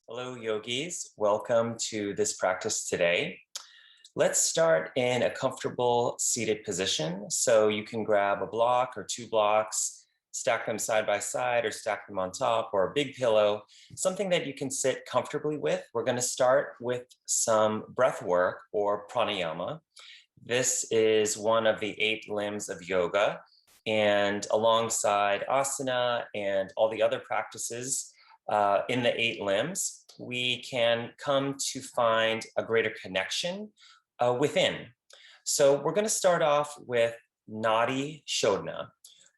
Hello, yogis. Welcome to this practice today. Let's start in a comfortable seated position. So you can grab a block or two blocks, stack them side by side or stack them on top, or a big pillow, something that you can sit comfortably with. We're going to start with some breath work or pranayama. This is one of the 8 limbs of yoga, and alongside asana and all the other practices in the 8 limbs, we can come to find a greater connection within. So we're going to start off with Nadi Shodhana,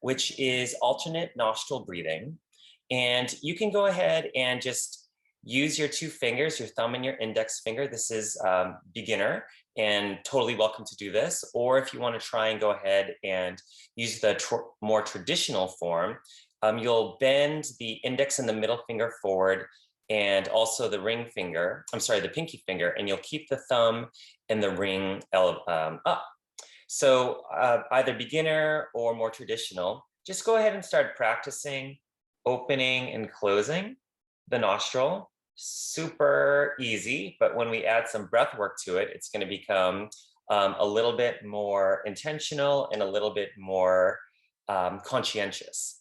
which is alternate nostril breathing. And you can go ahead and just use your 2 fingers, your thumb and your index finger. This is beginner and totally welcome to do this. Or if you want to try and go ahead and use the more traditional form, you'll bend the index and the middle finger forward and also the the pinky finger, and you'll keep the thumb and the ring up. So either beginner or more traditional, just go ahead and start practicing opening and closing the nostril. Super easy, but when we add some breath work to it, it's going to become a little bit more intentional and a little bit more conscientious.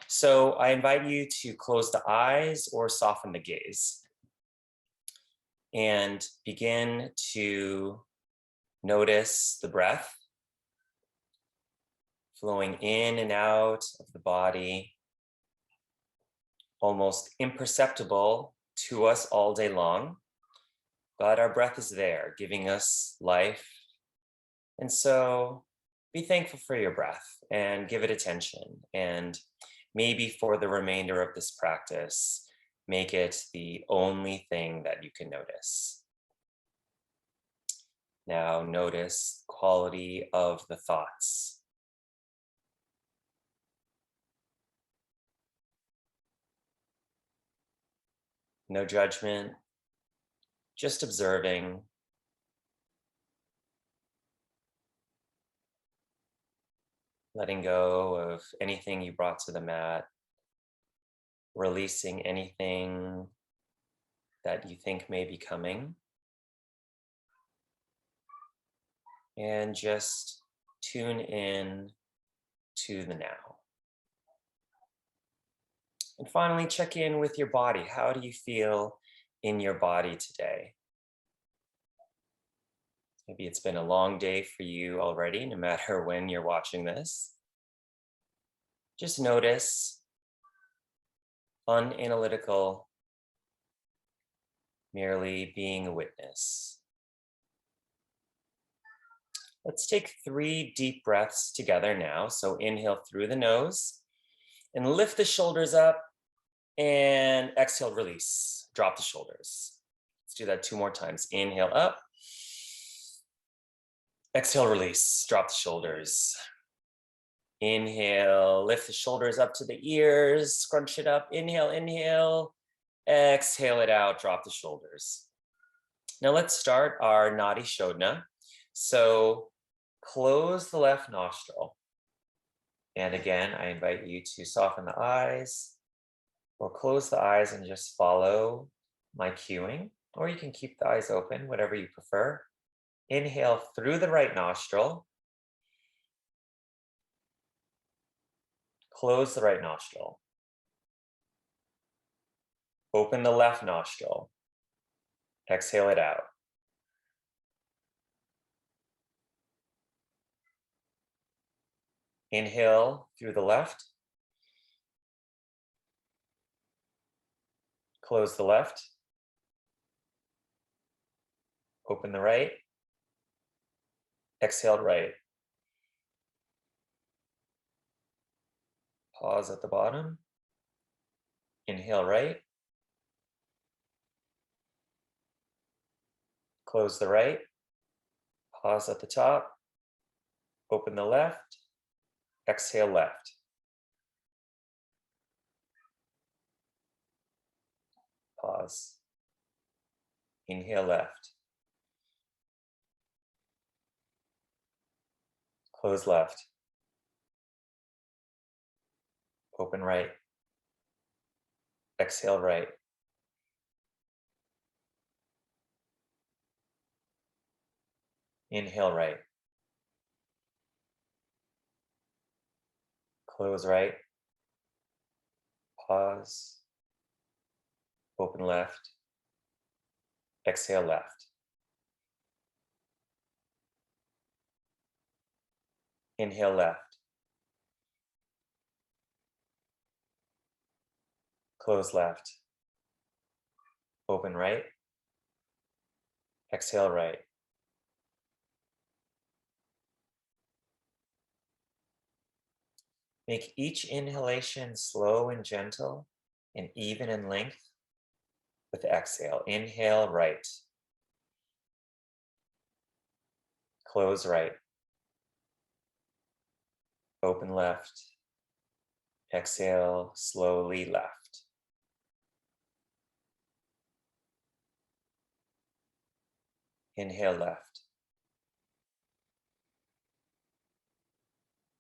So I invite you to close the eyes or soften the gaze and begin to notice the breath flowing in and out of the body, almost imperceptible to us all day long, but our breath is there, giving us life. And so be thankful for your breath and give it attention. And maybe for the remainder of this practice, make it the only thing that you can notice. Now notice the quality of the thoughts. No judgment, just observing. Letting go of anything you brought to the mat, releasing anything that you think may be coming, and just tune in to the now. And finally, check in with your body. How do you feel in your body today? Maybe it's been a long day for you already, no matter when you're watching this. Just notice, unanalytical, merely being a witness. Let's take 3 deep breaths together now. So inhale through the nose and lift the shoulders up, and exhale, release, drop the shoulders. Let's do that 2 more times. Inhale up, exhale, release, drop the shoulders. Inhale, lift the shoulders up to the ears, scrunch it up. Inhale, inhale, exhale it out, drop the shoulders. Now let's start our Nadi Shodhana. So close the left nostril. And again, I invite you to soften the eyes or close the eyes and just follow my cueing, or you can keep the eyes open, whatever you prefer. Inhale through the right nostril. Close the right nostril. Open the left nostril. Exhale it out. Inhale through the left. Close the left. Open the right. Exhale right. Pause at the bottom. Inhale right. Close the right. Pause at the top. Open the left. Exhale left. Pause. Inhale left. Close left. Open right. Exhale right. Inhale right. Close right. Pause. Open left. Exhale left. Inhale left. Close left. Open right. Exhale right. Make each inhalation slow and gentle and even in length with exhale. Inhale right. Close right. Open left. Exhale slowly left. Inhale left.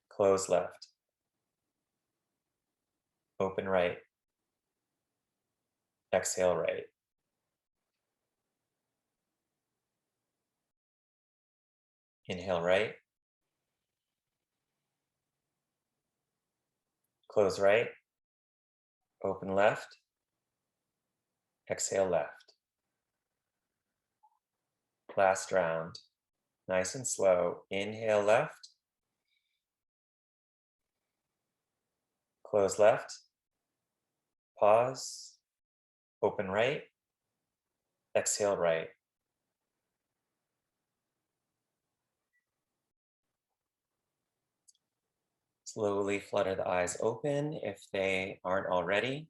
Close left. Open right. Exhale right. Inhale right. Close right. Open left. Exhale left. Last round. Nice and slow. Inhale left. Close left. Pause. Open right. Exhale right. Slowly flutter the eyes open if they aren't already.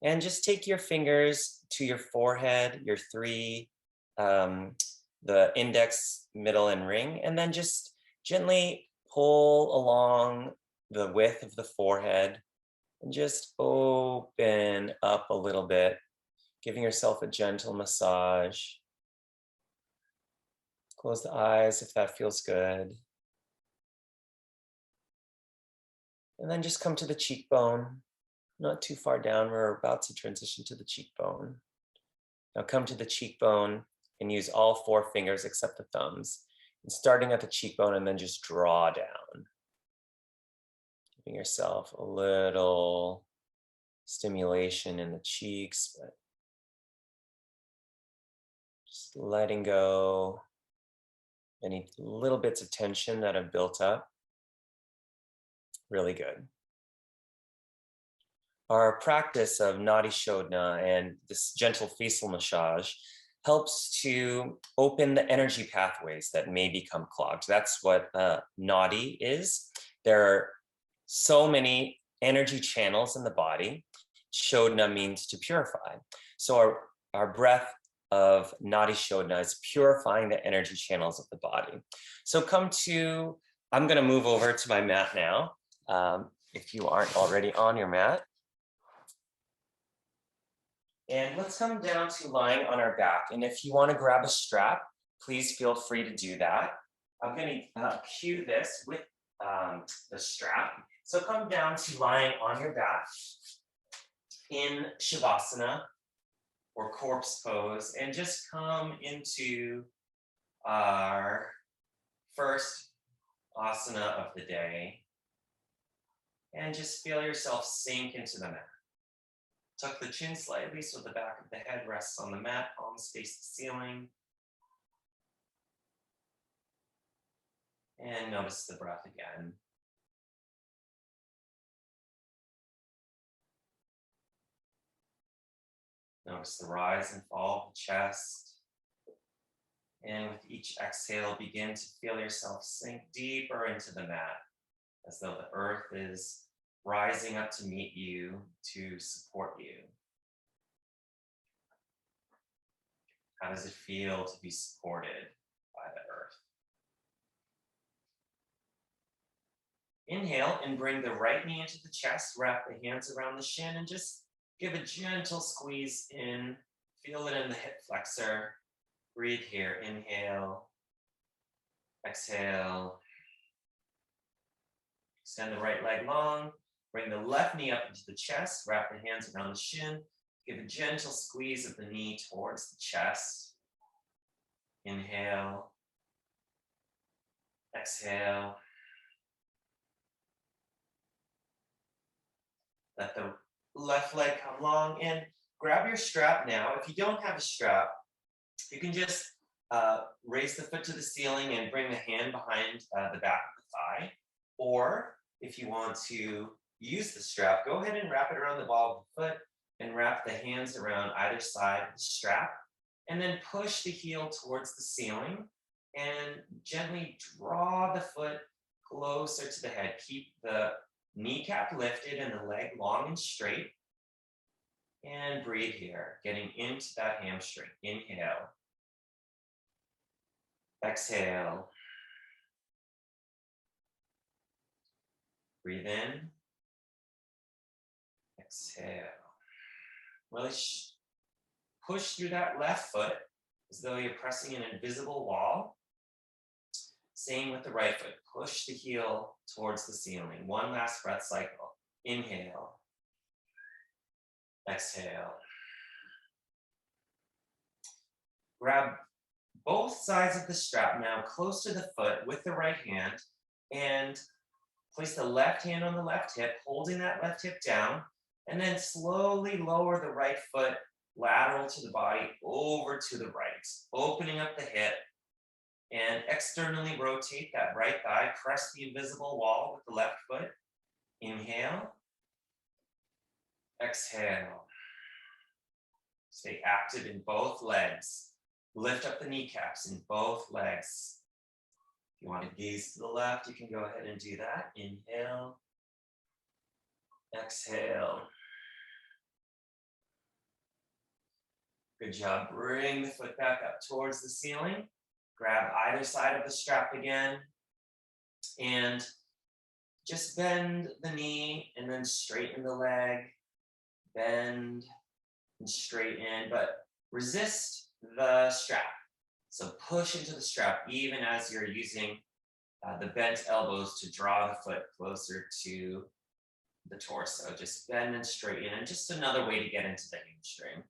And just take your fingers to your forehead, your three, the index, middle, and ring, and then just gently pull along the width of the forehead and just open up a little bit, giving yourself a gentle massage. Close the eyes if that feels good. And then just come to the cheekbone, not too far down. We're about to transition to the cheekbone. Now come to the cheekbone and use all four fingers except the thumbs. And starting at the cheekbone and then just draw down. Giving yourself a little stimulation in the cheeks, but just letting go any little bits of tension that have built up. Really good. Our practice of Nadi Shodhana and this gentle facial massage helps to open the energy pathways that may become clogged. That's what Nadi is. There are so many energy channels in the body. Shodhana means to purify. So our breath of Nadi Shodhana is purifying the energy channels of the body. So I'm gonna move over to my mat now. If you aren't already on your mat. And let's come down to lying on our back. And if you want to grab a strap, please feel free to do that. I'm going to cue this with the strap. So come down to lying on your back in Shavasana or corpse pose and just come into our first asana of the day and just feel yourself sink into the mat. Tuck the chin slightly so the back of the head rests on the mat, palms face the ceiling. And notice the breath again. Notice the rise and fall of the chest. And with each exhale, begin to feel yourself sink deeper into the mat, as though the earth is rising up to meet you, to support you. How does it feel to be supported by the earth? Inhale and bring the right knee into the chest, wrap the hands around the shin and just give a gentle squeeze in. Feel it in the hip flexor. Breathe here, inhale, exhale. Extend the right leg long. Bring the left knee up into the chest, wrap the hands around the shin. Give a gentle squeeze of the knee towards the chest. Inhale. Exhale. Let the left leg come long and grab your strap now. If you don't have a strap, you can just raise the foot to the ceiling and bring the hand behind the back of the thigh. Or if you want to use the strap, go ahead and wrap it around the ball of the foot and wrap the hands around either side of the strap. And then push the heel towards the ceiling and gently draw the foot closer to the head. Keep the kneecap lifted and the leg long and straight. And breathe here, getting into that hamstring. Inhale. Exhale. Breathe in. Exhale. Really push through that left foot as though you're pressing an invisible wall. Same with the right foot. Push the heel towards the ceiling. One last breath cycle. Inhale. Exhale. Grab both sides of the strap now close to the foot with the right hand and place the left hand on the left hip, holding that left hip down, and then slowly lower the right foot lateral to the body over to the right, opening up the hip and externally rotate that right thigh. Press the invisible wall with the left foot. Inhale. Exhale. Stay active in both legs. Lift up the kneecaps in both legs. If you want to gaze to the left, you can go ahead and do that. Inhale. Exhale. Good job. Bring the foot back up towards the ceiling. Grab either side of the strap again. And just bend the knee and then straighten the leg. Bend and straighten, but resist the strap. So push into the strap even as you're using the bent elbows to draw the foot closer to the torso. Just bend and straighten, and just another way to get into the hamstring.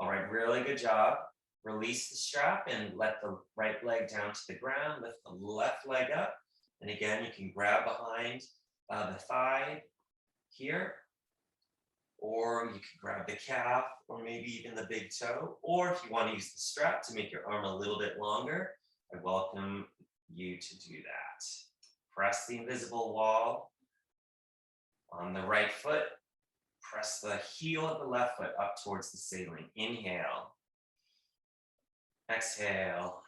All right, really good job. Release the strap and let the right leg down to the ground. Lift the left leg up. And again, you can grab behind the thigh here, or you can grab the calf, or maybe even the big toe. Or if you want to use the strap to make your arm a little bit longer, I welcome you to do that. Press the invisible wall on the right foot. Press the heel of the left foot up towards the ceiling. Inhale. Exhale.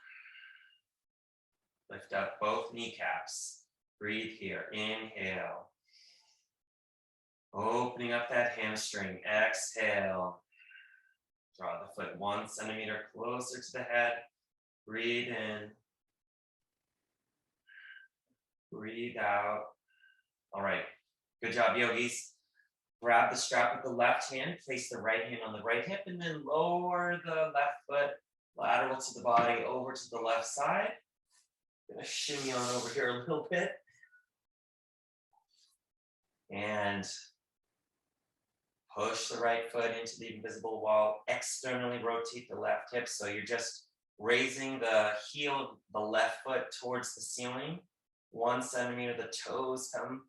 Lift up both kneecaps. Breathe here. Inhale. Opening up that hamstring. Exhale. Draw the foot 1 centimeter closer to the head. Breathe in. Breathe out. All right. Good job, yogis. Grab the strap with the left hand. Place the right hand on the right hip, and then lower the left foot lateral to the body over to the left side. I'm going to shimmy on over here a little bit. And push the right foot into the invisible wall. Externally rotate the left hip. So you're just raising the heel of the left foot towards the ceiling. 1 centimeter, the toes come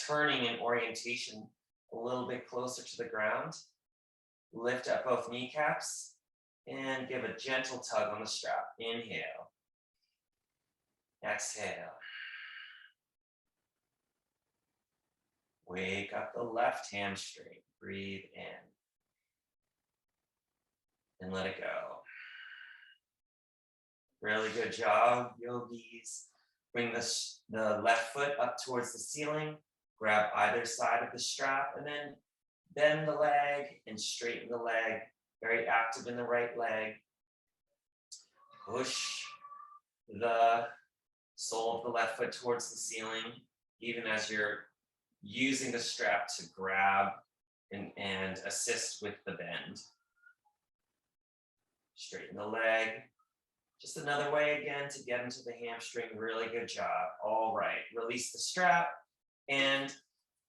turning in orientation a little bit closer to the ground. Lift up both kneecaps and give a gentle tug on the strap. Inhale. Exhale. Wake up the left hamstring. Breathe in. And let it go. Really good job, yogis. Bring the left foot up towards the ceiling. Grab either side of the strap and then bend the leg and straighten the leg. Very active in the right leg. Push the sole of the left foot towards the ceiling, even as you're using the strap to grab and assist with the bend. Straighten the leg. Just another way again to get into the hamstring. Really good job. All right, release the strap and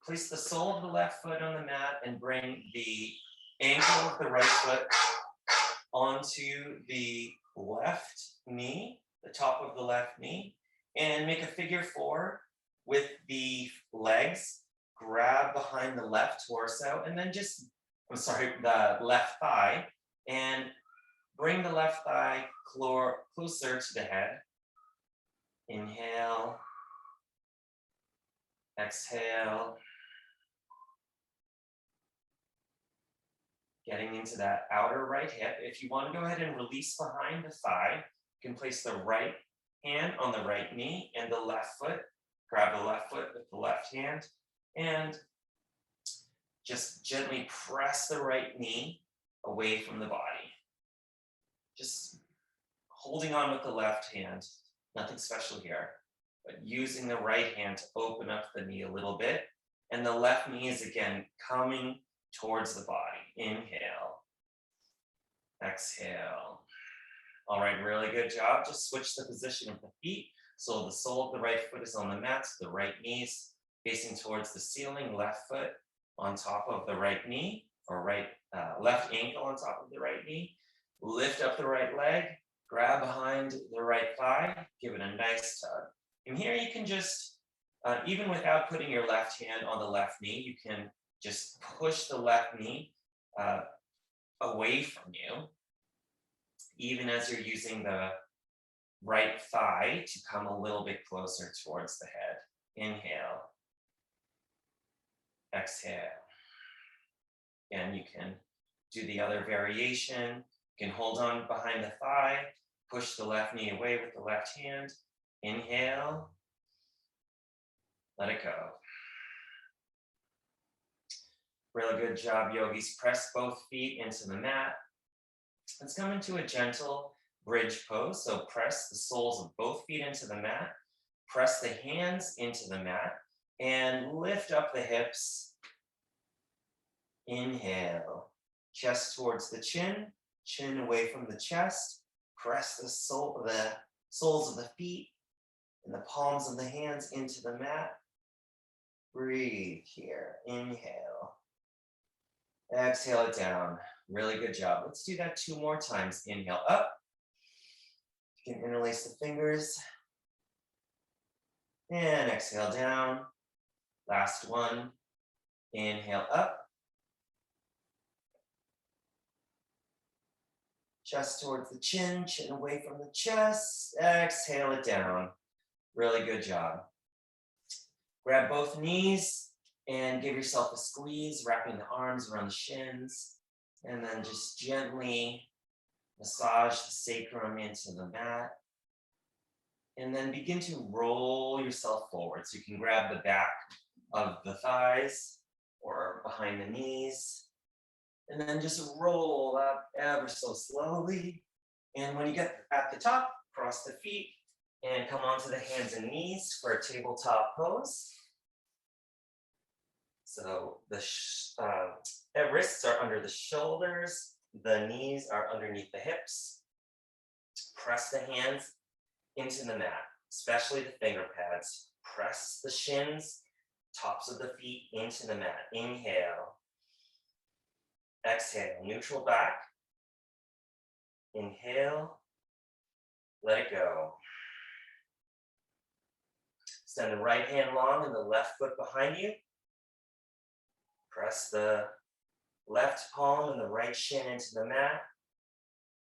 place the sole of the left foot on the mat and bring the ankle of the right foot onto the left knee. the top of the left knee, and make a figure four with the legs. Grab behind the left torso, and then the left thigh, and bring the left thigh closer to the head. Inhale, exhale. Getting into that outer right hip. If you want to go ahead and release behind the thigh, you can place the right hand on the right knee and the left foot. Grab the left foot with the left hand and just gently press the right knee away from the body. Just holding on with the left hand, nothing special here, but using the right hand to open up the knee a little bit. And the left knee is again coming towards the body. Inhale, exhale. All right, really good job. Just switch the position of the feet. So the sole of the right foot is on the mat, the right knees facing towards the ceiling, left foot on top of the right knee, or left ankle on top of the right knee. Lift up the right leg, grab behind the right thigh, give it a nice tug. And here you can just, even without putting your left hand on the left knee, you can just push the left knee away from you, even as you're using the right thigh to come a little bit closer towards the head. Inhale, exhale. Again, you can do the other variation. You can hold on behind the thigh, push the left knee away with the left hand. Inhale, let it go. Really good job, yogis. Press both feet into the mat. Let's come into a gentle bridge pose. So press the soles of both feet into the mat. Press the hands into the mat and lift up the hips. Inhale, chest towards the chin, chin away from the chest. Press the soles of the feet and the palms of the hands into the mat. Breathe here. Inhale. Exhale it down. Really good job. Let's do that 2 more times. Inhale up. You can interlace the fingers. And exhale down. Last one. Inhale up. Chest towards the chin, chin away from the chest. Exhale it down. Really good job. Grab both knees and give yourself a squeeze, wrapping the arms around the shins. And then just gently massage the sacrum into the mat. And then begin to roll yourself forward. So you can grab the back of the thighs or behind the knees. And then just roll up ever so slowly. And when you get at the top, cross the feet and come onto the hands and knees for a tabletop pose. So the wrists are under the shoulders, the knees are underneath the hips. Press the hands into the mat, especially the finger pads. Press the shins, tops of the feet into the mat. Inhale. Exhale, neutral back. Inhale, let it go. Extend the right hand long and the left foot behind you. Press the left palm and the right shin into the mat.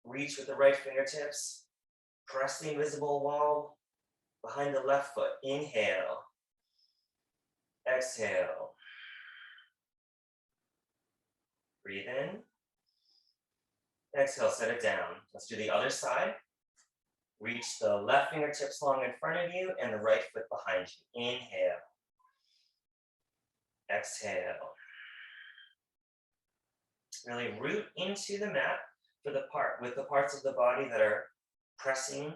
Reach with the right fingertips. Press the invisible wall behind the left foot. Inhale. Exhale. Breathe in. Exhale, set it down. Let's do the other side. Reach the left fingertips long in front of you and the right foot behind you. Inhale. Exhale. Really root into the mat with the parts of the body that are pressing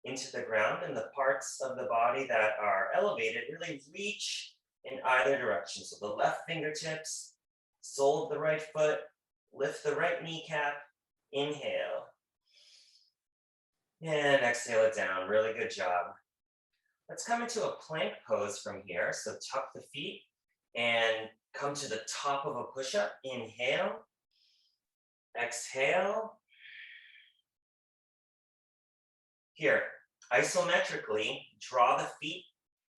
into the ground, and the parts of the body that are elevated really reach in either direction. So the left fingertips, sole of the right foot, lift the right kneecap, inhale. And exhale it down, really good job. Let's come into a plank pose from here. So tuck the feet and come to the top of a push-up. Inhale, exhale. Here, Isometrically, draw the feet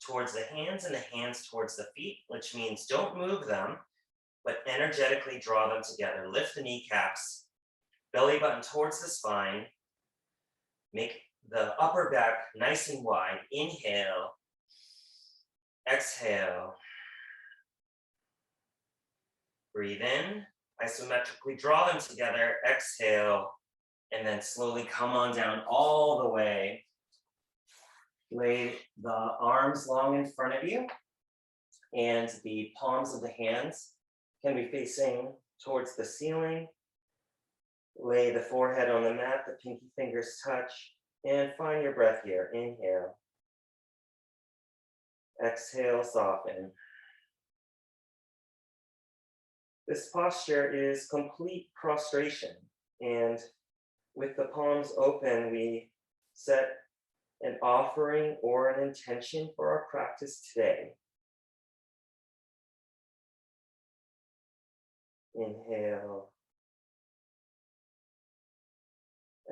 towards the hands and the hands towards the feet, which means don't move them, but energetically draw them together. Lift the kneecaps, belly button towards the spine. Make the upper back nice and wide. Inhale, exhale. Breathe in, isometrically draw them together, exhale, and then slowly come on down all the way. Lay the arms long in front of you, and the palms of the hands can be facing towards the ceiling. Lay the forehead on the mat, the pinky fingers touch, and find your breath here. Inhale. Exhale, soften. This posture is complete prostration, and with the palms open, we set an offering or an intention for our practice today. Inhale.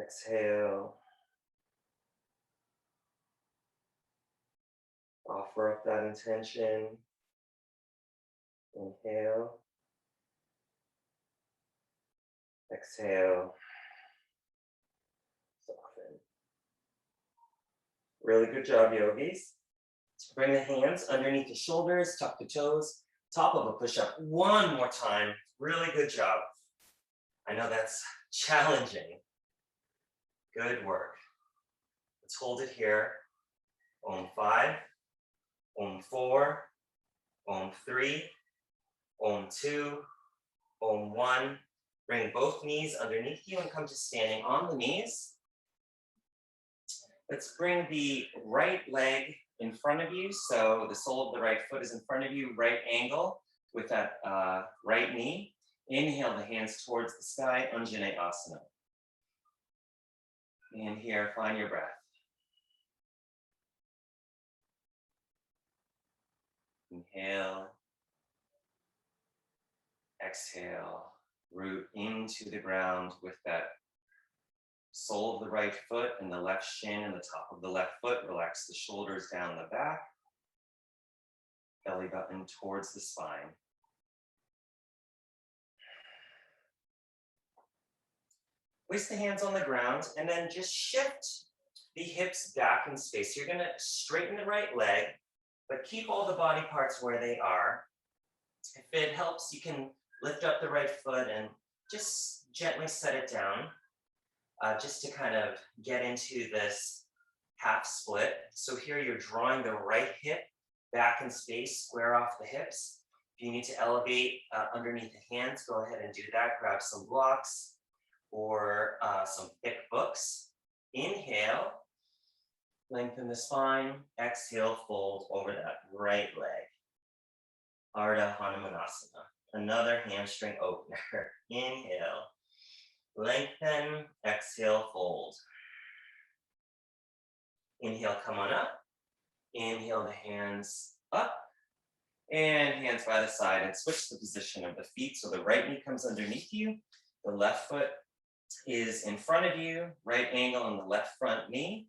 Exhale. Offer up that intention. Inhale. Exhale. Soften. Really good job, yogis. Bring the hands underneath the shoulders, tuck the toes, top of a push-up. One more time. Really good job. I know that's challenging. Good work. Let's hold it here. Om 5, Om 4, Om 3, Om 2, Om 1. Bring both knees underneath you and come to standing on the knees. Let's bring the right leg in front of you. So the sole of the right foot is in front of you, right angle with that right knee. Inhale the hands towards the sky, Anjaneyasana. And here, find your breath. Inhale. Exhale. Root into the ground with that sole of the right foot and the left shin and the top of the left foot. Relax the shoulders down the back. Belly button towards the spine. Place the hands on the ground and then just shift the hips back in space. You're gonna straighten the right leg, but keep all the body parts where they are. If it helps, you can lift up the right foot and just gently set it down, just to kind of get into this half split. So here you're drawing the right hip back in space, square off the hips. If you need to elevate underneath the hands, go ahead and do that. Grab some blocks or some thick books. Inhale, lengthen the spine. Exhale, fold over that right leg. Ardha Hanumanasana. Another hamstring opener. Inhale, lengthen, exhale, fold. Inhale, come on up. Inhale the hands up and hands by the side, and switch the position of the feet. So the right knee comes underneath you. The left foot is in front of you, right angle on the left front knee.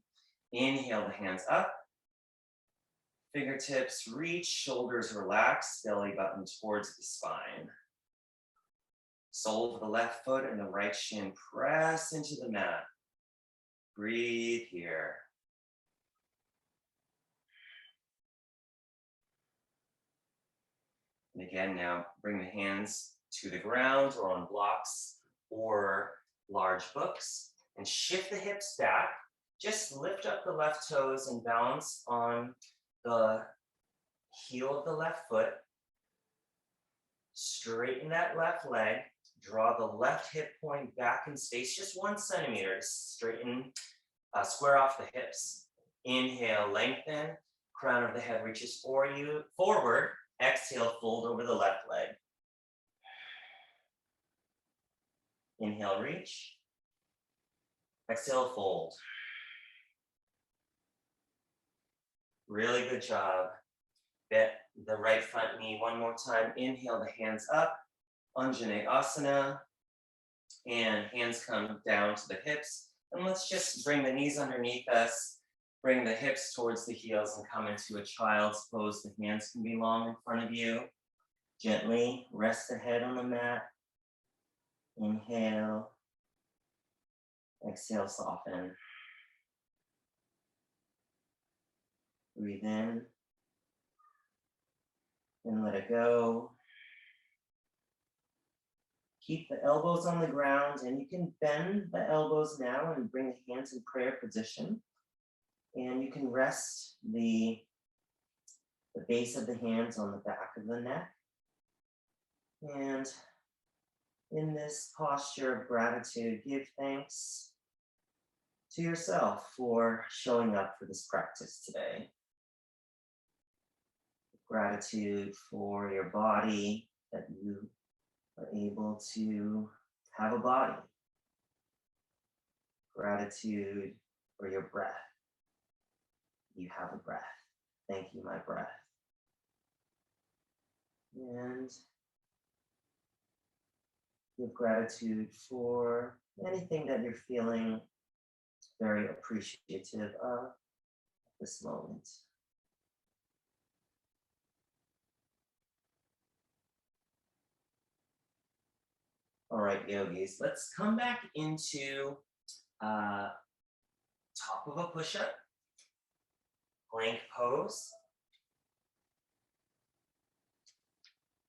Inhale the hands up. Fingertips reach, shoulders relax, belly button towards the spine. Sole of the left foot and the right shin press into the mat. Breathe here. And again, now bring the hands to the ground or on blocks or large books and shift the hips back. Just lift up the left toes and balance on the heel of the left foot. Straighten that left leg. Draw the left hip point back in space, just 1 centimeter to straighten, square off the hips. Inhale, lengthen. Crown of the head reaches forward. Exhale, fold over the left leg. Inhale, reach. Exhale, fold. Really good job. Bend the right front knee one more time. Inhale the hands up, Anjaneyasana, and hands come down to the hips. And let's just bring the knees underneath us. Bring the hips towards the heels and come into a child's pose. The hands can be long in front of you. Gently rest the head on the mat. Inhale. Exhale, soften. Breathe in and let it go. Keep the elbows on the ground, and you can bend the elbows now and bring the hands in prayer position. And you can rest the base of the hands on the back of the neck. And in this posture of gratitude, give thanks to yourself for showing up for this practice today. Gratitude for your body, that you are able to have a body. Gratitude for your breath. You have a breath. Thank you, my breath. And give gratitude for anything that you're feeling very appreciative of at this moment. All right, yogis, let's come back into top of a push-up, plank pose.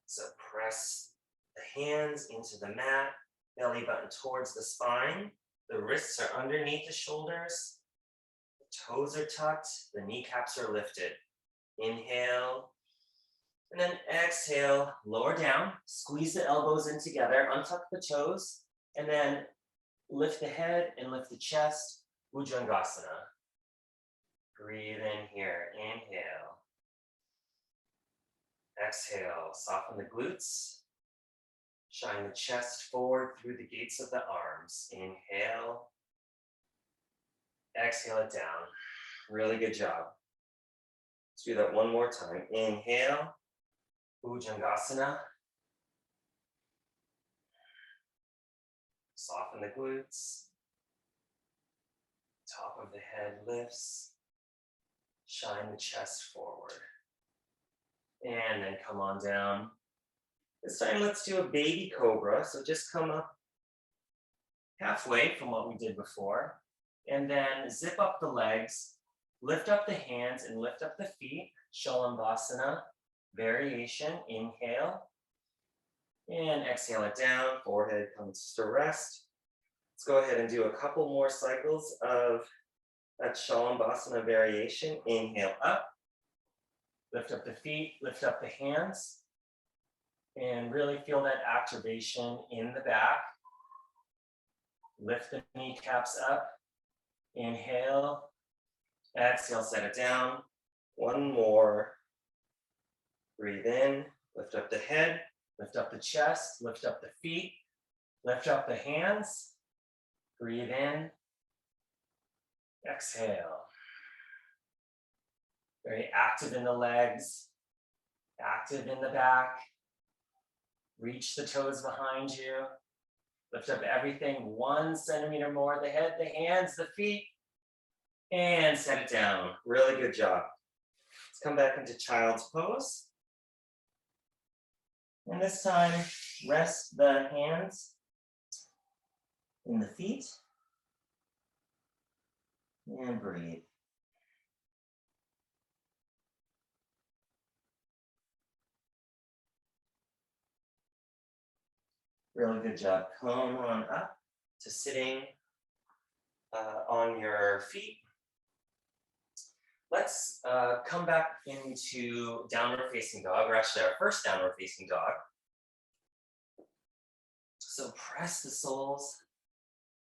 So press the hands into the mat, belly button towards the spine. The wrists are underneath the shoulders. The toes are tucked. The kneecaps are lifted. Inhale. And then exhale, lower down. Squeeze the elbows in together. Untuck the toes. And then lift the head and lift the chest. Bhujangasana. Breathe in here. Inhale. Exhale. Soften the glutes. Shine the chest forward through the gates of the arms. Inhale. Exhale it down. Really good job. Let's do that one more time. Inhale. Bhujangasana. Soften the glutes. Top of the head lifts. Shine the chest forward. And then come on down. This time, let's do a baby cobra. So just come up halfway from what we did before. And then zip up the legs, lift up the hands, and lift up the feet. Shalambhasana variation. Inhale. And exhale it down. Forehead comes to rest. Let's go ahead and do a couple more cycles of that Shalambhasana variation. Inhale up. Lift up the feet, lift up the hands. And really feel that activation in the back. Lift the kneecaps up. Inhale. Exhale, set it down. One more. Breathe in. Lift up the head. Lift up the chest. Lift up the feet. Lift up the hands. Breathe in. Exhale. Very active in the legs. Active in the back. Reach the toes behind you. Lift up everything 1 centimeter more. The head, the hands, the feet. And set it down. Really good job. Let's come back into child's pose. And this time, rest the hands in the feet. And breathe. Really good job. Come on up to sitting on your feet. Let's come back into downward facing dog, or actually our first downward facing dog. So press the soles,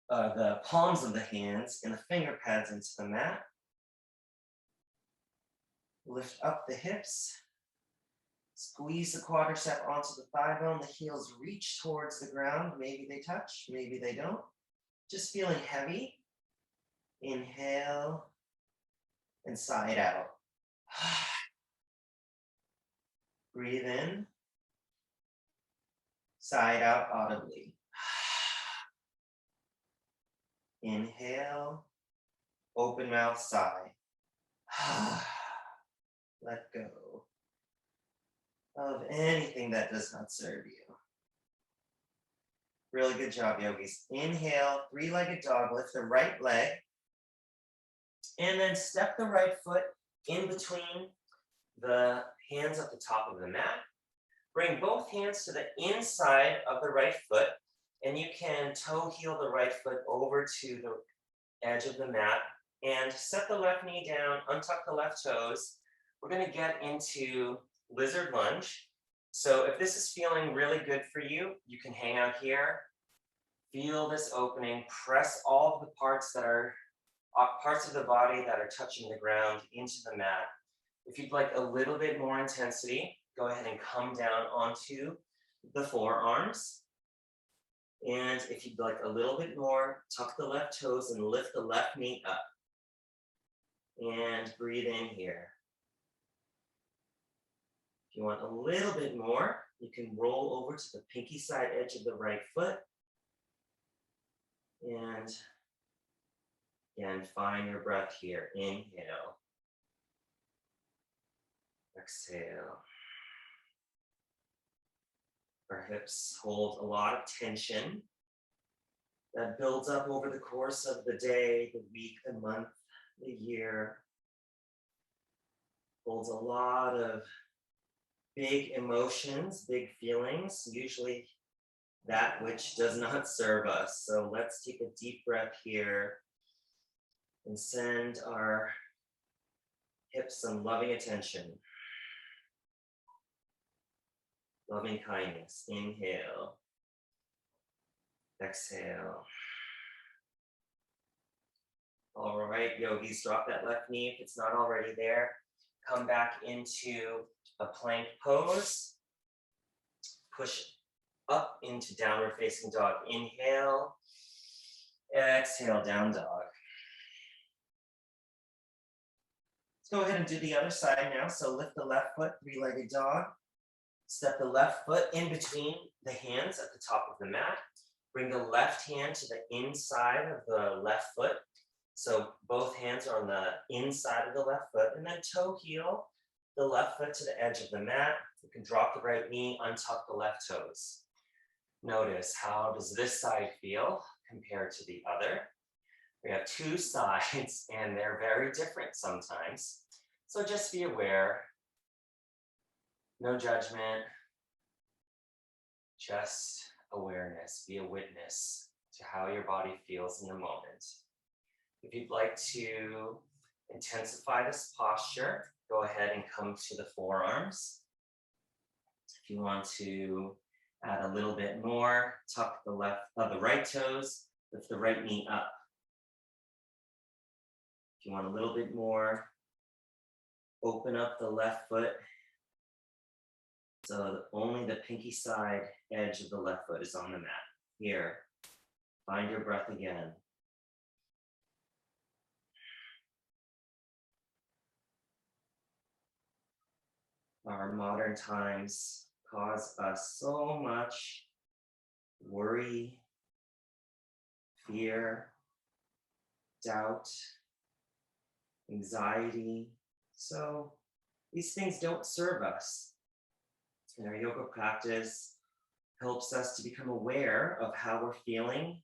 the palms of the hands and the finger pads into the mat. Lift up the hips. Squeeze the quadricep onto the thigh bone. The heels reach towards the ground. Maybe they touch, maybe they don't. Just feeling heavy. Inhale and sigh it out. Breathe in. Sigh it out audibly. Inhale. Open mouth, sigh. Let go of anything that does not serve you. Really good job, yogis. Inhale, three-legged dog. Lift the right leg. And then step the right foot in between the hands at the top of the mat. Bring both hands to the inside of the right foot. And you can toe heel the right foot over to the edge of the mat. And set the left knee down, untuck the left toes. We're going to get into lizard lunge. So if this is feeling really good for you, you can hang out here. Feel this opening. Press all of the parts of the body that are touching the ground into the mat. If you'd like a little bit more intensity, go ahead and come down onto the forearms. And if you'd like a little bit more, tuck the left toes and lift the left knee up. And breathe in here. If you want a little bit more, you can roll over to the pinky side edge of the right foot. And again, find your breath here. Inhale. Exhale. Our hips hold a lot of tension that builds up over the course of the day, the week, the month, the year. Holds a lot of big emotions, big feelings, usually that which does not serve us. So let's take a deep breath here and send our hips some loving attention. Loving kindness. Inhale. Exhale. All right, yogis, drop that left knee if it's not already there. Come back into a plank pose. Push up into downward facing dog. Inhale. Exhale, down dog. Let's go ahead and do the other side now. So lift the left foot, three-legged dog. Step the left foot in between the hands at the top of the mat. Bring the left hand to the inside of the left foot. So both hands are on the inside of the left foot, and then toe heel the left foot to the edge of the mat. You can drop the right knee, untuck the left toes. Notice, how does this side feel compared to the other? We have two sides and they're very different sometimes. So just be aware, no judgment, just awareness. Be a witness to how your body feels in the moment. If you'd like to intensify this posture, go ahead and come to the forearms. If you want to add a little bit more, tuck the right toes, lift the right knee up. If you want a little bit more, open up the left foot so only the pinky side edge of the left foot is on the mat. Here, find your breath again. Our modern times cause us so much worry, fear, doubt, anxiety. So these things don't serve us. And our yoga practice helps us to become aware of how we're feeling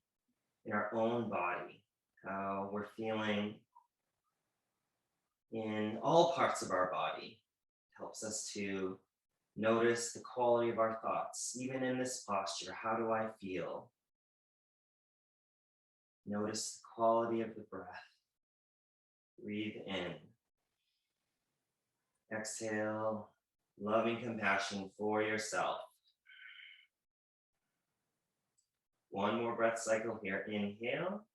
in our own body, how we're feeling in all parts of our body. It helps us to notice the quality of our thoughts. Even in this posture, how do I feel? Notice the quality of the breath. Breathe in. Exhale, loving compassion for yourself. One more breath cycle here. Inhale.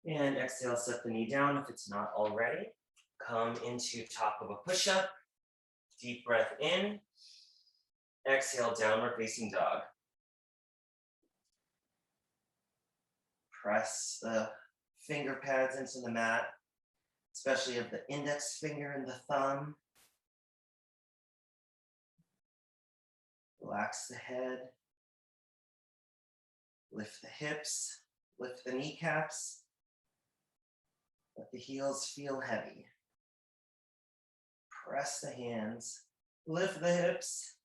And exhale, set the knee down if it's not already. Come into top of a push-up. Deep breath in. Exhale, downward facing dog. Press the finger pads into the mat, especially of the index finger and the thumb. Relax the head. Lift the hips. Lift the kneecaps. Let the heels feel heavy. Press the hands, lift the hips.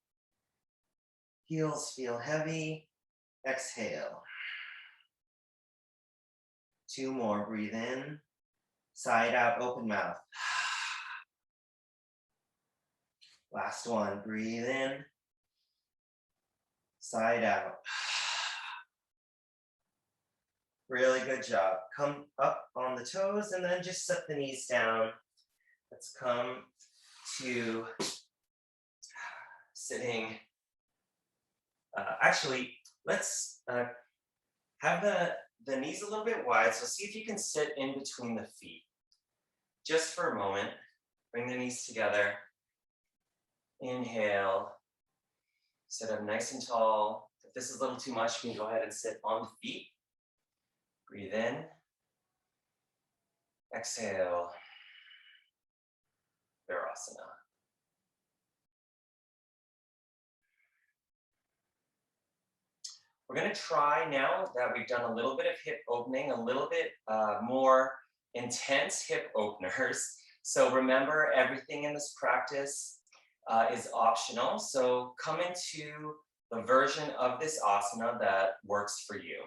Heels feel heavy. Exhale. 2 more, breathe in. Side out, open mouth. Last one, breathe in. Side out. Really good job. Come up on the toes and then just set the knees down. Let's come to sitting. Actually, let's have the knees a little bit wide. So see if you can sit in between the feet. Just for a moment. Bring the knees together. Inhale. Sit up nice and tall. If this is a little too much, you can go ahead and sit on the feet. Breathe in. Exhale. Virasana. We're going to try now that we've done a little bit of hip opening, a little bit more intense hip openers. So remember, everything in this practice is optional. So come into the version of this asana that works for you.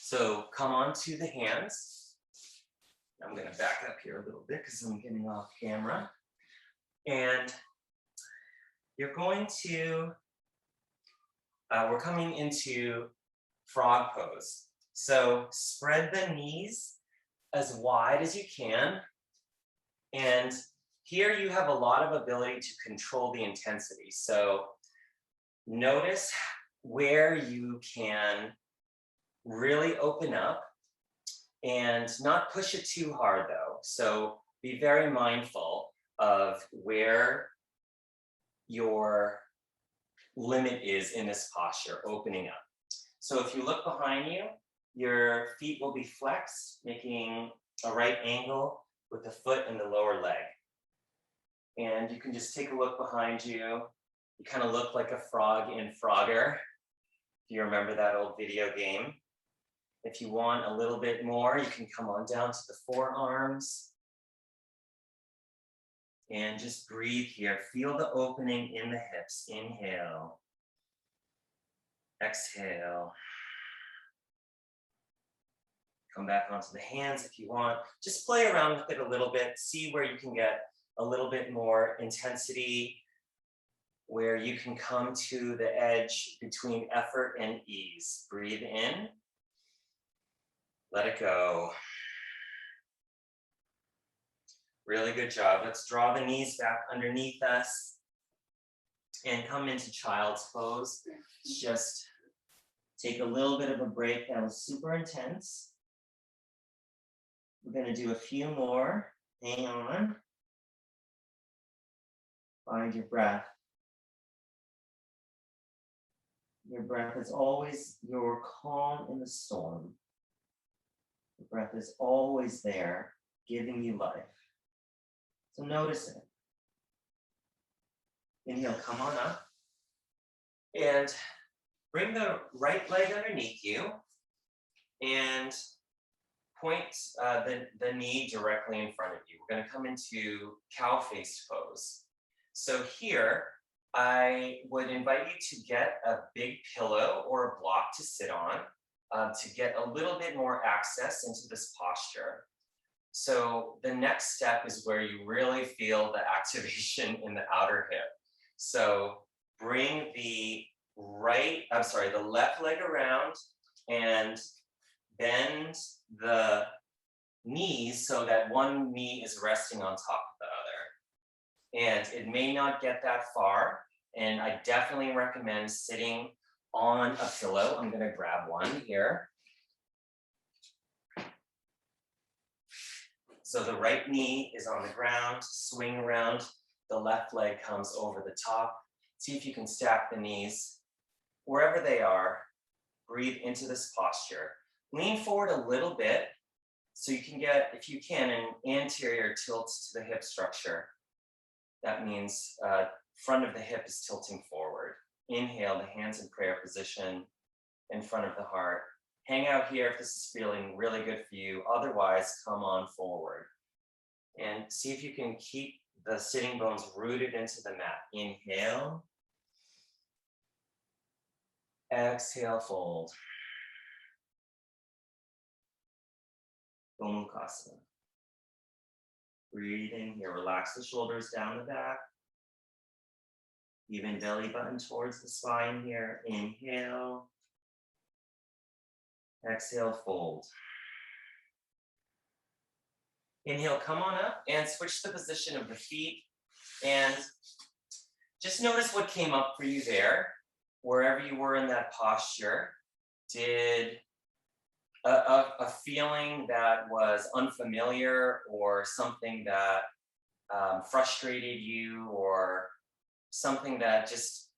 So come onto the hands. I'm going to back up here a little bit because I'm getting off camera. And you're going to, we're coming into frog pose. So spread the knees as wide as you can. And here you have a lot of ability to control the intensity. So notice where you can really open up and not push it too hard though. So be very mindful of where your limit is in this posture, opening up. So if you look behind you, your feet will be flexed, making a right angle with the foot and the lower leg. And you can just take a look behind you. You kind of look like a frog in Frogger, if you remember that old video game. If you want a little bit more, you can come on down to the forearms. And just breathe here. Feel the opening in the hips. Inhale. Exhale. Come back onto the hands if you want. Just play around with it a little bit. See where you can get a little bit more intensity, where you can come to the edge between effort and ease. Breathe in. Let it go. Really good job. Let's draw the knees back underneath us and come into child's pose. Just take a little bit of a break. That was super intense. We're going to do a few more. Hang on. Find your breath. Your breath is always your calm in the storm. The breath is always there, giving you life. So notice it. Inhale, come on up. And bring the right leg underneath you. And point the knee directly in front of you. We're going to come into cow-faced pose. So here, I would invite you to get a big pillow or a block to sit on to get a little bit more access into this posture. So the next step is where you really feel the activation in the outer hip. So bring the left leg around and bend the knees so that one knee is resting on top of the other. And it may not get that far, and I definitely recommend sitting on a pillow. I'm going to grab one here. So the right knee is on the ground, swing around, the left leg comes over the top. See if you can stack the knees wherever they are. Breathe into this posture. Lean forward a little bit so you can get, if you can, an anterior tilt to the hip structure. That means front of the hip is tilting forward. Inhale, the hands in prayer position in front of the heart. Hang out here if this is feeling really good for you. Otherwise, come on forward. And see if you can keep the sitting bones rooted into the mat. Inhale. Exhale, fold. Gomukhasana. Breathing here. Relax the shoulders down the back. Even belly button towards the spine here. Inhale. Exhale, fold. Inhale, come on up and switch the position of the feet. And just notice what came up for you there. Wherever you were in that posture, did a feeling that was unfamiliar or something that frustrated you or something that just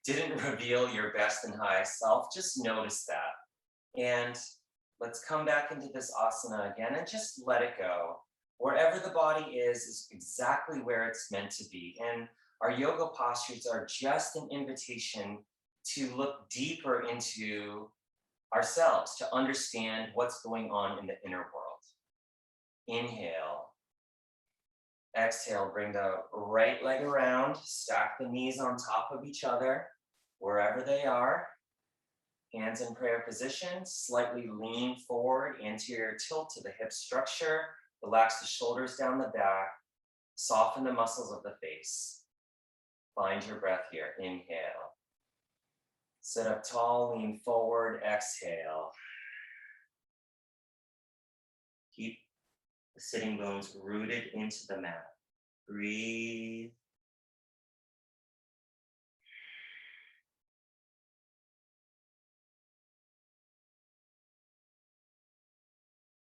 didn't reveal your best and highest self, just notice that. And let's come back into this asana again and just let it go. Wherever the body is exactly where it's meant to be. And our yoga postures are just an invitation to look deeper into ourselves, to understand what's going on in the inner world. Inhale. Exhale, bring the right leg around, stack the knees on top of each other, wherever they are. Hands in prayer position, slightly lean forward, anterior tilt to the hip structure, relax the shoulders down the back, soften the muscles of the face. Find your breath here, inhale. Sit up tall, lean forward, exhale. Keep the sitting bones rooted into the mat. Breathe.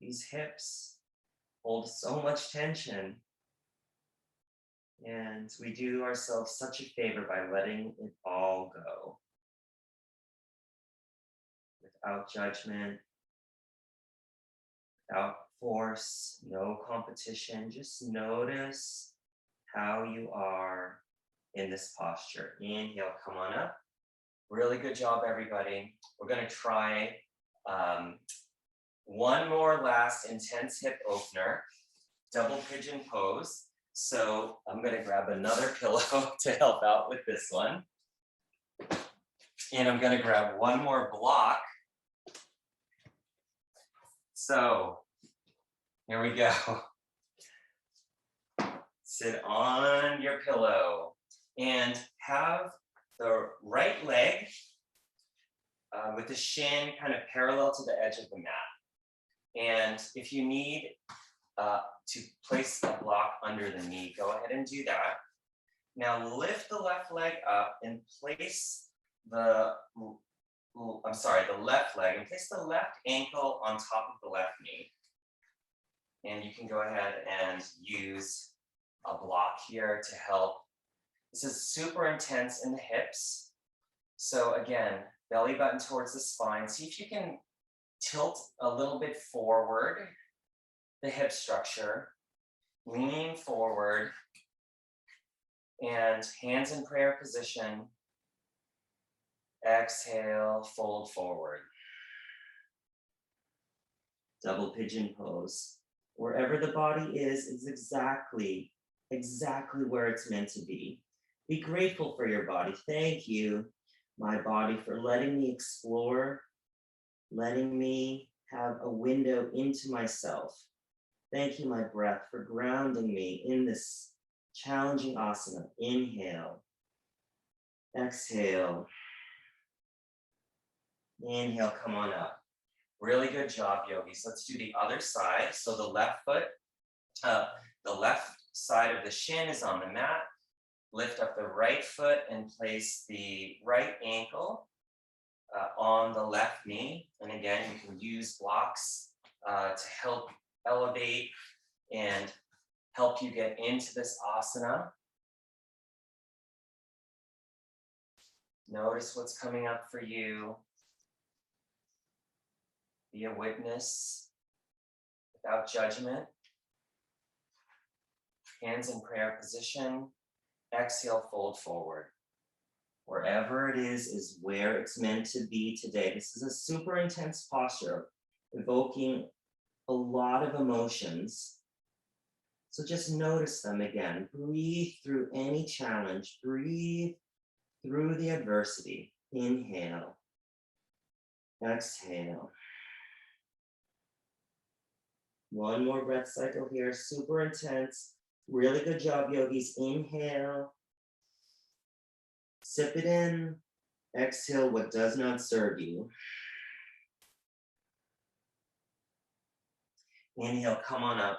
These hips hold so much tension. And we do ourselves such a favor by letting it all go. Without judgment, without force, no competition. Just notice how you are in this posture. Inhale, come on up. Really good job, everybody. We're going to try one more last intense hip opener, double pigeon pose. So I'm going to grab another pillow to help out with this one. And I'm going to grab one more block. So here we go. Sit on your pillow and have the right leg with the shin kind of parallel to the edge of the mat. And if you need to place a block under the knee, go ahead and do that. Now lift the left leg up and place the left leg, and place the left ankle on top of the left knee. And you can go ahead and use a block here to help. This is super intense in the hips. So again, belly button towards the spine. See if you can tilt a little bit forward, the hip structure, lean forward, and hands in prayer position. Exhale, fold forward. Double pigeon pose. Wherever the body is exactly where it's meant to be. Be grateful for your body. Thank you, my body, for letting me explore, letting me have a window into myself. Thank you, my breath, for grounding me in this challenging asana. Inhale. Exhale. Inhale, come on up. Really good job, yogis. Let's do the other side. So the left foot, the left side of the shin is on the mat. Lift up the right foot and place the right ankle on the left knee. And again, you can use blocks to help elevate and help you get into this asana. Notice what's coming up for you. Be a witness without judgment. Hands in prayer position. Exhale, fold forward. Wherever it is where it's meant to be today. This is a super intense posture, evoking a lot of emotions. So just notice them again. Breathe through any challenge. Breathe through the adversity. Inhale. Exhale. One more breath cycle here. Super intense. Really good job, yogis. Inhale. Sip it in. Exhale what does not serve you. Inhale, come on up.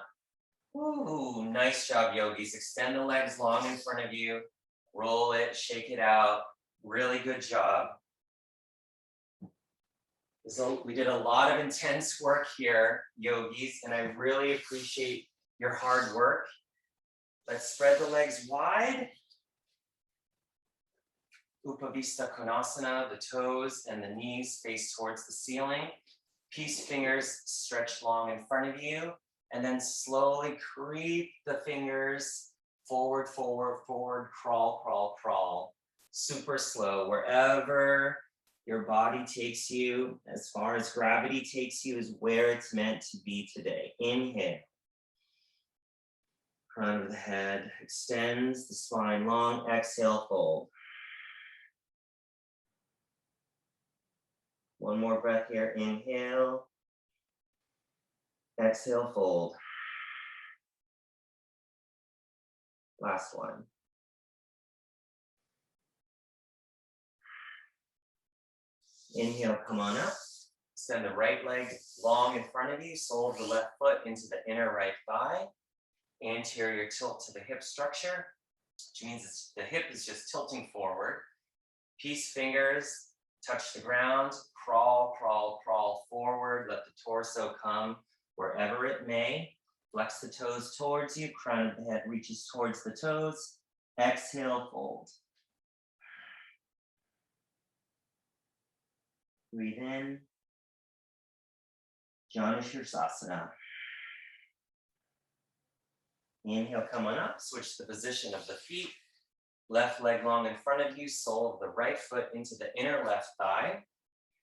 Ooh, nice job, yogis. Extend the legs long in front of you. Roll it, shake it out. Really good job. So we did a lot of intense work here, yogis, and I really appreciate your hard work. Let's spread the legs wide. Upavista Konasana, the toes and the knees face towards the ceiling. Peace fingers stretch long in front of you, and then slowly creep the fingers forward, forward, forward, crawl, crawl, crawl. Super slow, wherever your body takes you, as far as gravity takes you, is where it's meant to be today. Inhale. Crown of the head extends the spine long. Exhale, fold. One more breath here. Inhale. Exhale, fold. Last one. Inhale, come on up. Extend the right leg long in front of you. Sole of the left foot into the inner right thigh. Anterior tilt to the hip structure, which means the hip is just tilting forward. Peace fingers touch the ground. Crawl, crawl, crawl forward. Let the torso come wherever it may. Flex the toes towards you. Crown of the head reaches towards the toes. Exhale, fold. Breathe in. Janu Sirsasana. Inhale, come on up. Switch the position of the feet. Left leg long in front of you. Sole of the right foot into the inner left thigh.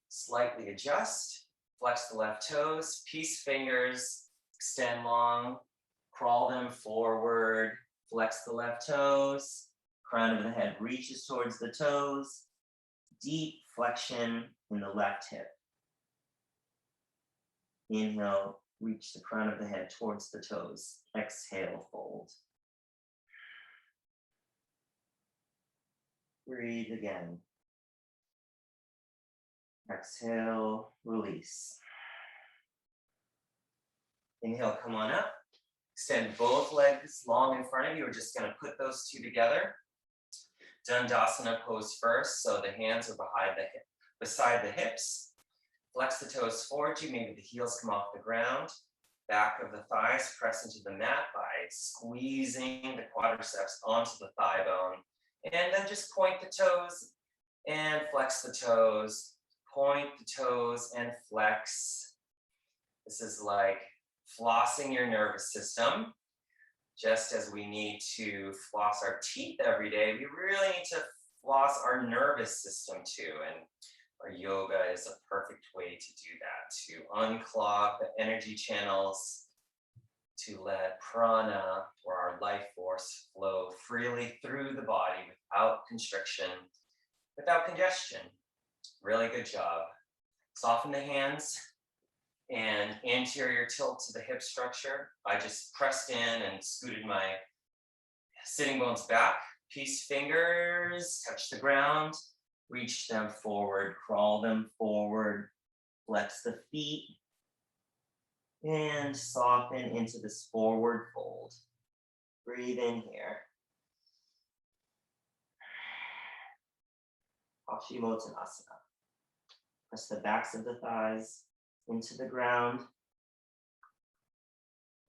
Slightly adjust. Flex the left toes. Peace fingers. Extend long. Crawl them forward. Flex the left toes. Crown of the head reaches towards the toes. Deep flexion in the left hip. Inhale, reach the crown of the head towards the toes. Exhale, fold. Breathe again. Exhale, release. Inhale, come on up. Extend both legs long in front of you. We're just going to put those two together. Dandasana pose first, so the hands are beside the hips. Flex the toes forward you, maybe the heels come off the ground. Back of the thighs press into the mat by squeezing the quadriceps onto the thigh bone. And then just point the toes and flex the toes. Point the toes and flex. This is like flossing your nervous system. Just as we need to floss our teeth every day, we really need to floss our nervous system too. And our yoga is a perfect way to do that, to unclog the energy channels, to let prana, or our life force, flow freely through the body without constriction, without congestion. Really good job. Soften the hands and anterior tilt to the hip structure. I just pressed in and scooted my sitting bones back. Peace fingers touch the ground. Reach them forward, crawl them forward, flex the feet, and soften into this forward fold. Breathe in here. Paschimottanasana. Press the backs of the thighs into the ground.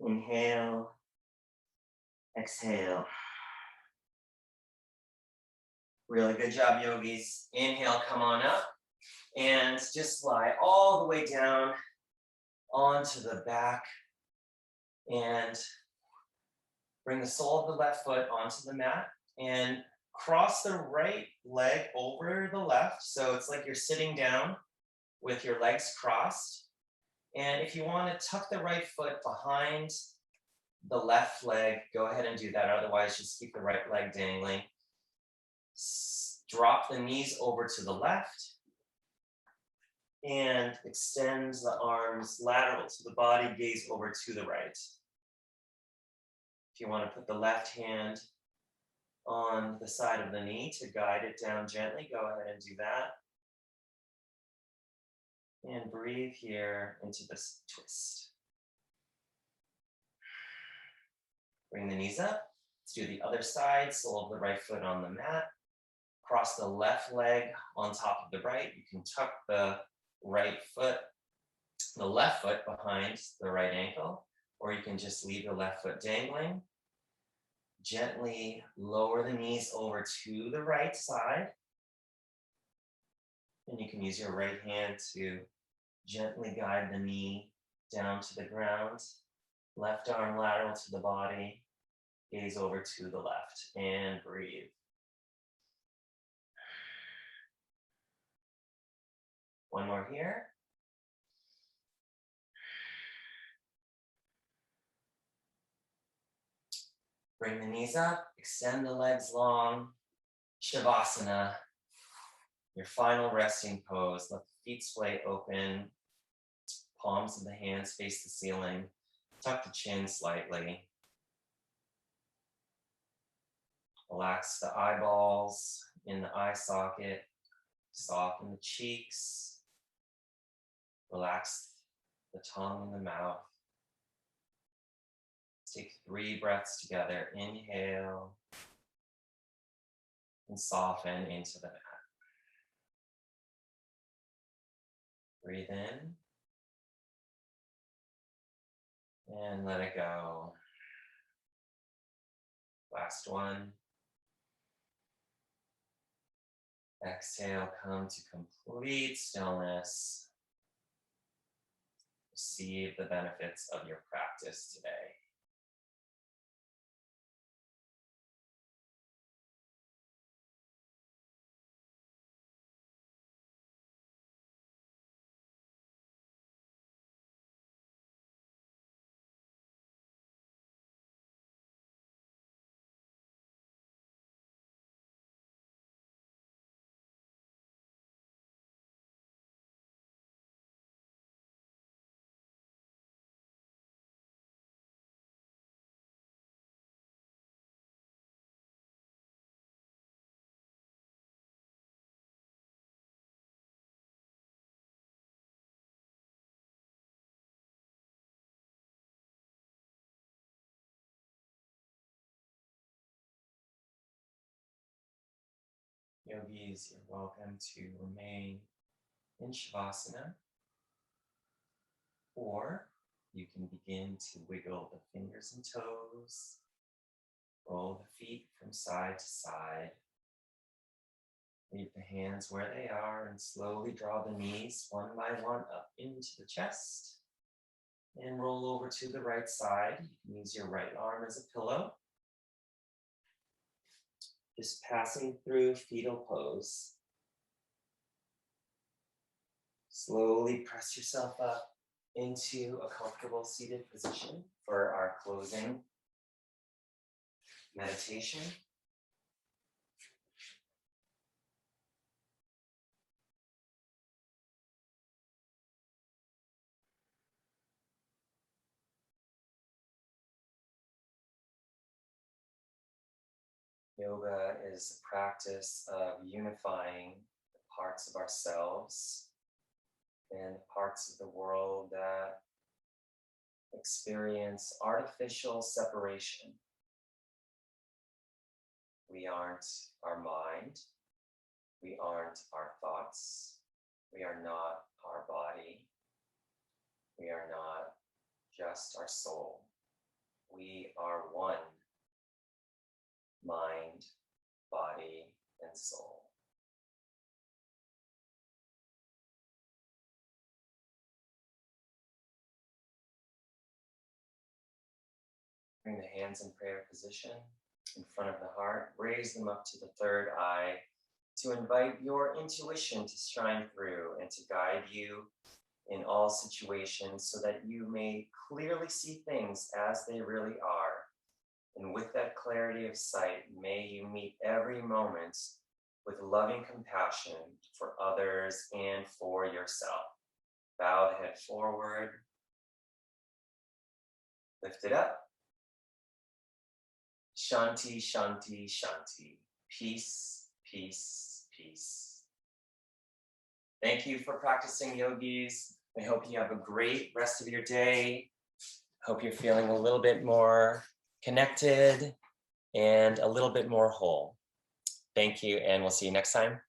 Inhale, exhale. Really good job, yogis. Inhale, come on up, and just lie all the way down onto the back, and bring the sole of the left foot onto the mat, and Cross the right leg over the left. So it's like you're sitting down with your legs crossed. And if you want to tuck the right foot behind the left leg, go ahead and do that. Otherwise, just keep the right leg dangling. Drop the knees over to the left and extend the arms lateral to the body, gaze over to the right. If you want to put the left hand on the side of the knee to guide it down gently, go ahead and do that. And breathe here into this twist. Bring the knees up. Let's do the other side, sole of the right foot on the mat. Cross the left leg on top of the right. You can tuck the left foot behind the right ankle, or you can just leave the left foot dangling. Gently lower the knees over to the right side. And you can use your right hand to gently guide the knee down to the ground. Left arm lateral to the body. Gaze over to the left and breathe. One more here. Bring the knees up, extend the legs long. Shavasana, your final resting pose. Let the feet splay open. Palms of the hands face the ceiling. Tuck the chin slightly. Relax the eyeballs in the eye socket. Soften the cheeks. Relax the tongue and the mouth. Take 3 breaths together. Inhale and soften into the mat. Breathe in and let it go. Last one. Exhale, come to complete stillness. Receive the benefits of your practice today. Yogis, you're welcome to remain in Shavasana, or you can begin to wiggle the fingers and toes, roll the feet from side to side, leave the hands where they are, and slowly draw the knees one by one up into the chest, and roll over to the right side. You can use your right arm as a pillow. Just passing through fetal pose. Slowly press yourself up into a comfortable seated position for our closing meditation. Yoga is a practice of unifying the parts of ourselves and parts of the world that experience artificial separation. We aren't our mind. We aren't our thoughts. We are not our body. We are not just our soul. We are one mind, body, and soul. Bring the hands in prayer position. in front of the heart. Raise them up to the third eye to invite your intuition to shine through and to guide you in all situations so that you may clearly see things as they really are. And with that clarity of sight, may you meet every moment with loving compassion for others and for yourself. Bow the head forward, lift it up. Shanti, shanti, shanti. Peace, peace, peace. Thank you for practicing, yogis. I hope you have a great rest of your day. Hope you're feeling a little bit more connected and a little bit more whole. Thank you, and we'll see you next time.